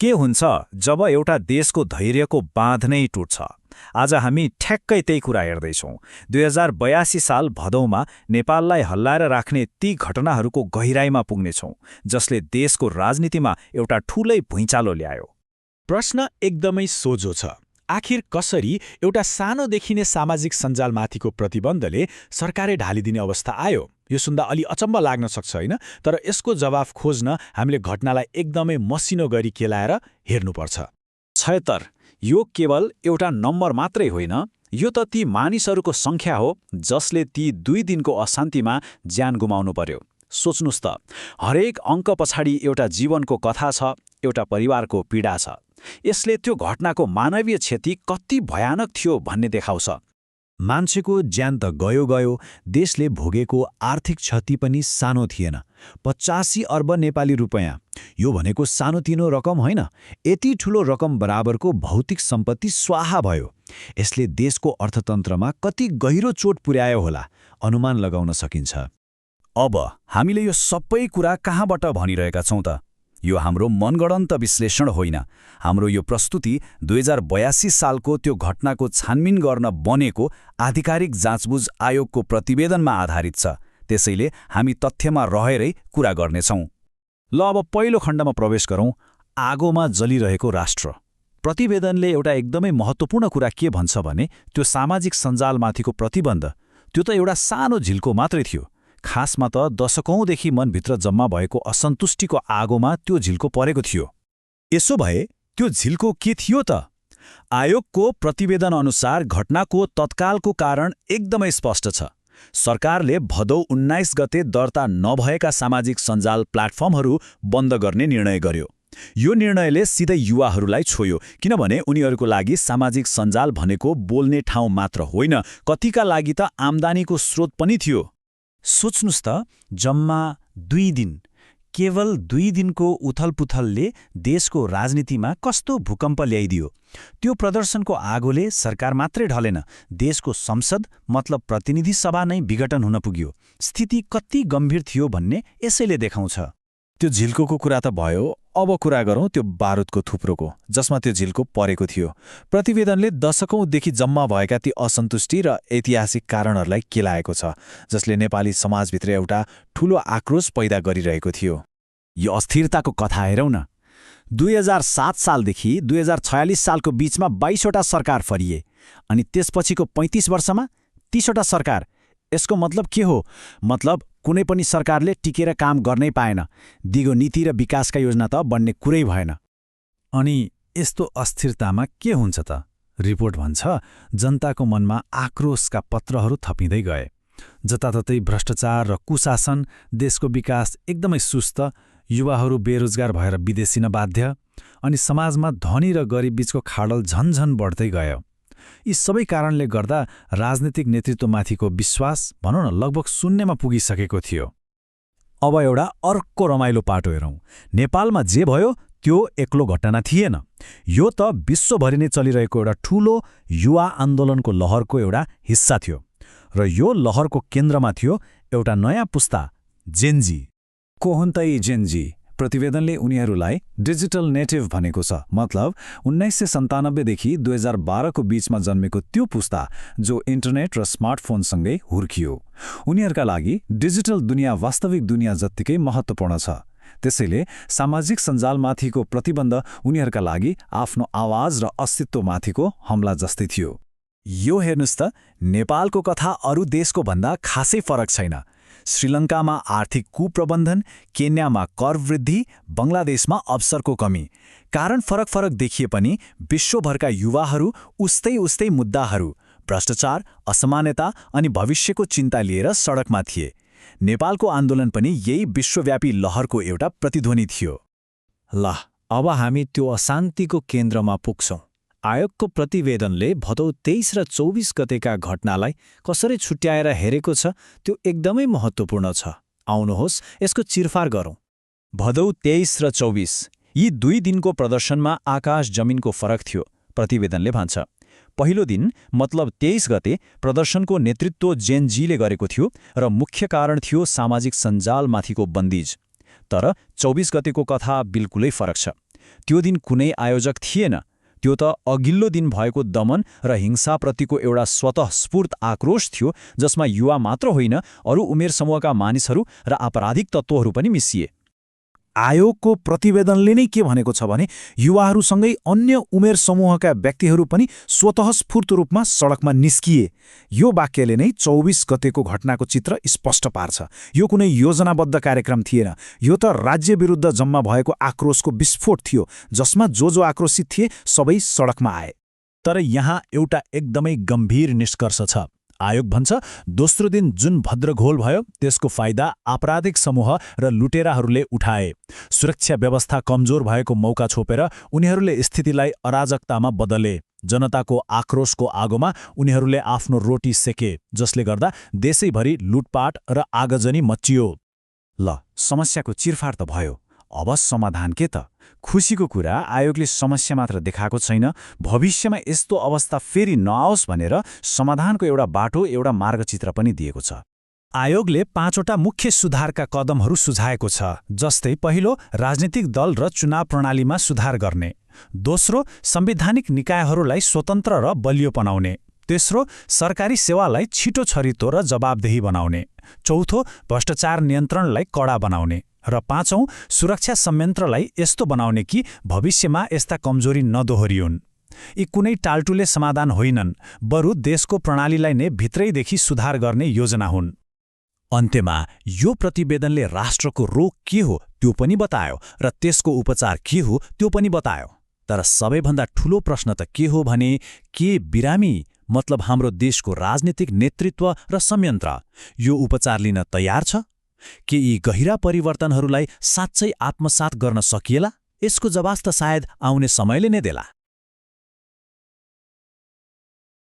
के हुन्छ जब एउटा देशको धैर्यको बाँध नै टुट्छ? आज हामी ठ्याक्कै त्यही कुरा हेर्दैछौँ। 2082 साल भदौमा नेपाललाई हल्लाएर राख्ने ती घटनाहरूको गहिराईमा पुग्नेछौँ, जसले देशको राजनीतिमा एउटा ठूलै भुइँचालो ल्यायो। प्रश्न एकदमै सोझो छ। आखिर कसरी एउटा सानो देखिने सामाजिक सञ्जालमाथिको प्रतिबन्धले सरकारै ढालिदिने अवस्था आयो? यो सुन्दा अलि अचम्म लाग्न सक्छ, होइन? तर यसको जवाफ खोज्न हामीले घटनालाई एकदमै मसिनो गरी केलाएर हेर्नुपर्छ। 76 यो केवल एउटा नम्बर मात्रै होइन, यो त ती मानिसहरूको सङ्ख्या हो जसले ती 2 दिनको अशान्तिमा ज्यान गुमाउनु पर्यो। सोच्नुस् त, हरेक अङ्क पछाडि एउटा जीवनको कथा छ, एउटा परिवारको पीडा छ। यसले त्यो घटनाको मानवीय क्षति कति भयानक थियो भन्ने देखाउँछ। मान्छेको ज्यान त गयो, देशले भोगेको आर्थिक क्षति पनि सानो थिएन। 85 अर्ब नेपाली रुपैयाँ, यो भनेको सानोतिनो रकम होइन। यति ठूलो रकम बराबरको भौतिक सम्पत्ति स्वाहा भयो। यसले देशको अर्थतन्त्रमा कति गहिरो चोट पुर्यायो होला, अनुमान लगाउन सकिन्छ। अब हामीले यो सबै कुरा कहाँबाट भनिरहेका छौँ त? यो हाम्रो मनगढन्त विश्लेषण होइन। हाम्रो यो प्रस्तुति 2082 सालको त्यो घटनाको छानबिन गर्न बनेको आधिकारिक जाँचबुझ आयोगको प्रतिवेदनमा आधारित छ। त्यसैले हामी तथ्यमा रहेरै कुरा गर्नेछौँ। ल अब पहिलो खण्डमा प्रवेश गरौँ, आगोमा जलिरहेको राष्ट्र। प्रतिवेदनले एउटा एकदमै महत्त्वपूर्ण कुरा के भन्छ भने त्यो सामाजिक सञ्जालमाथिको प्रतिबन्ध, त्यो त एउटा सानो झिल्को मात्रै थियो। खासमा त दशकौँदेखि मनभित्र जम्मा भएको असन्तुष्टिको आगोमा त्यो झिल्को परेको थियो। यसो भए त्यो झिल्को के थियो त? आयोगको प्रतिवेदन अनुसार घटनाको तत्कालको कारण एकदमै स्पष्ट छ। सरकारले भदौ 19 गते दर्ता नभएका सामाजिक सञ्जाल प्लेटफर्महरू बन्द गर्ने निर्णय गर्यो। यो निर्णयले सिधै युवाहरूलाई छोयो, किनभने उनीहरूको लागि सामाजिक सञ्जाल भनेको बोल्ने ठाउँ मात्र होइन, कतिका लागि त आम्दानीको स्रोत पनि थियो। सोच्नुस् त, जम्मा 2 दिन, केवल 2 दिनको उथलपुथलले देशको राजनीतिमा कस्तो भूकम्प ल्याइदियो। त्यो प्रदर्शनको आगोले सरकार मात्रै ढलेन, देशको संसद मतलब प्रतिनिधि सभा नै विघटन हुन पुग्यो। स्थिति कति गम्भीर थियो भन्ने यसैले देखाउँछ। त्यो झिल्कोको कुरा त भयो, अब कुरा गरौँ त्यो बारुदको थुप्रोको, जसमा त्यो झिल्को परेको थियो। प्रतिवेदनले दशकौँदेखि जम्मा भएका ती असन्तुष्टि र ऐतिहासिक कारणहरूलाई केलाएको छ, जसले नेपाली समाजभित्र एउटा ठूलो आक्रोश पैदा गरिरहेको थियो। यो अस्थिरताको कथा हेरौँ न। 2007 सालदेखि 2046 सालको बीचमा 22वटा सरकार फरिए, अनि त्यसपछिको 35 वर्षमा 30वटा सरकार। यसको मतलब के हो? मतलब कुनै पनि सरकारले टिकेर काम गर्नै पाएन। दिगो नीति र विकासका योजना त बन्ने कुरै भएन। अनि यस्तो अस्थिरतामा के हुन्छ त? रिपोर्ट भन्छ, जनताको मनमा आक्रोशका पत्रहरू थपिँदै गए। जताततै भ्रष्टाचार र कुशासन, देशको विकास एकदमै सुस्त, युवाहरू बेरोजगार भएर विदेशिन बाध्य, अनि समाजमा धनी र गरिब बीचको खाडल झन्झन बढ्दै गयो। यी सबै कारणले गर्दा राजनीतिक नेतृत्वमाथिको विश्वास भनौँ न लगभग शून्यमा पुगिसकेको थियो। अब एउटा अर्को रमाइलो पाटो हेरौँ। नेपालमा जे भयो त्यो एक्लो घटना थिएन। यो त विश्वभरि नै चलिरहेको एउटा ठूलो युवा आन्दोलनको लहरको एउटा हिस्सा थियो। र यो लहरको केन्द्रमा थियो एउटा नयाँ पुस्ता, जेनजी। को हुन् त यी जेनजी? प्रतिवेदनले उनीहरूलाई डिजिटल नेटिभ भनेको छ। मतलब 1997 देखि 2012 को बीचमा जन्मेको त्यो पुस्ता जो इन्टरनेट र स्मार्टफोनसँगै हुर्कियो। उनीहरूका लागि डिजिटल दुनियाँ वास्तविक दुनियाँ जत्तिकै महत्त्वपूर्ण छ। त्यसैले सामाजिक सञ्जालमाथिको प्रतिबन्ध उनीहरूका लागि आफ्नो आवाज र अस्तित्वमाथिको हमला जस्तै थियो। यो हेर्नुस् त, नेपालको कथा अरू देशको भन्दा खासै फरक छैन। श्रीलङ्कामा आर्थिक कुप्रबन्धन, केन्यामा कर वृद्धि, बङ्गलादेशमा अवसरको कमी। कारण फरक देखिए पनि विश्वभरका युवाहरू उस्तै मुद्दाहरू, भ्रष्टाचार, असमानता अनि भविष्यको चिन्ता लिएर सडकमा थिए। नेपालको आन्दोलन पनि यही विश्वव्यापी लहरको एउटा प्रतिध्वनि थियो। ल, अब हामी त्यो अशान्तिको केन्द्रमा पुग्छौँ। आयोगको प्रतिवेदनले भदौ 23 र 24 गतेका घटनालाई कसरी छुट्याएर हेरेको छ त्यो एकदमै महत्त्वपूर्ण छ। आउनुहोस् यसको चिरफार गरौँ। भदौ 23 र 24 यी 2 दिनको प्रदर्शनमा आकाश जमिनको फरक थियो, प्रतिवेदनले भन्छ। पहिलो दिन मतलब 23 गते प्रदर्शनको नेतृत्व जेनजीले गरेको थियो र मुख्य कारण थियो सामाजिक सञ्जालमाथिको बन्दिज। तर 24 गतेको कथा बिल्कुलै फरक छ। त्यो दिन कुनै आयोजक थिएन, त्यो त अघिल्लो दिन भएको दमन र हिंसाप्रतिको एउटा स्वतःस्फूर्त आक्रोश थियो, जसमा युवा मात्र होइन, अरू उमेर समूहका मानिसहरू र आपराधिक तत्त्वहरू पनि मिसिए। आयोगको प्रतिवेदनले नै के भनेको छ भने युवाहरूसँगै अन्य उमेर समूहका व्यक्तिहरू पनि स्वतःस्फूर्त रूपमा सडकमा निस्किए। यो वाक्यले नै 24 गतेको घटनाको चित्र स्पष्ट पार्छ। यो कुनै योजनाबद्ध कार्यक्रम थिएन, यो त राज्य विरुद्ध जम्मा भएको आक्रोशको विस्फोट थियो, जसमा जो आक्रोशित थिए सबै सडकमा आए। तर यहाँ एउटा एकदमै गम्भीर निष्कर्ष छ। आयोग भन्छ दोस्रो दिन जुन भद्रघोल भयो त्यसको फाइदा आपराधिक समूह र लुटेराहरूले उठाए। सुरक्षा व्यवस्था कमजोर भएको मौका छोपेर उनीहरूले स्थितिलाई अराजकतामा बदले। जनताको आक्रोशको आगोमा उनीहरूले आफ्नो रोटी सेके, जसले गर्दा देशैभरि लुटपाट र आगजनी मच्चियो। ल, समस्याको चिरफार त भयो, अब समाधान के त? खुसीको कुरा, आयोगले समस्या मात्र देखाएको छैन, भविष्यमा यस्तो अवस्था फेरि नआओस् भनेर समाधानको एउटा बाटो, एउटा मार्गचित्र पनि दिएको छ। आयोगले 5वटा मुख्य सुधारका कदमहरू सुझाएको छ, जस्तै पहिलो, राजनीतिक दल र चुनाव प्रणालीमा सुधार गर्ने। दोस्रो, संवैधानिक निकायहरूलाई स्वतन्त्र र बलियो बनाउने। तेस्रो, सरकारी सेवालाई छिटो छरितो र जवाबदेही बनाउने। चौथो, भ्रष्टाचार नियन्त्रणलाई कडा बनाउने। र पाँचौं, सुरक्षा संयन्त्रलाई यस्तो बनाउने कि भविष्यमा यस्ता कमजोरी नदोहोरियुन्। यी कुनै टालटुले समाधान होइनन्, बरु देशको प्रणालीलाई नै भित्रैदेखि सुधार गर्ने योजना हुन्। अन्त्यमा यो प्रतिवेदनले राष्ट्रको रोग के हो त्यो पनि बतायो र त्यसको उपचार के हो त्यो पनि बतायो। तर सबैभन्दा ठूलो प्रश्न त के हो भने, के बिरामी मतलब हाम्रो देशको राजनीतिक नेतृत्व र संयन्त्र यो उपचार लिन तयार छ? के यी गहिरा परिवर्तनहरूलाई साँच्चै आत्मसात गर्न सकिएला? यसको जवाफ त सायद आउने समयले नै देला।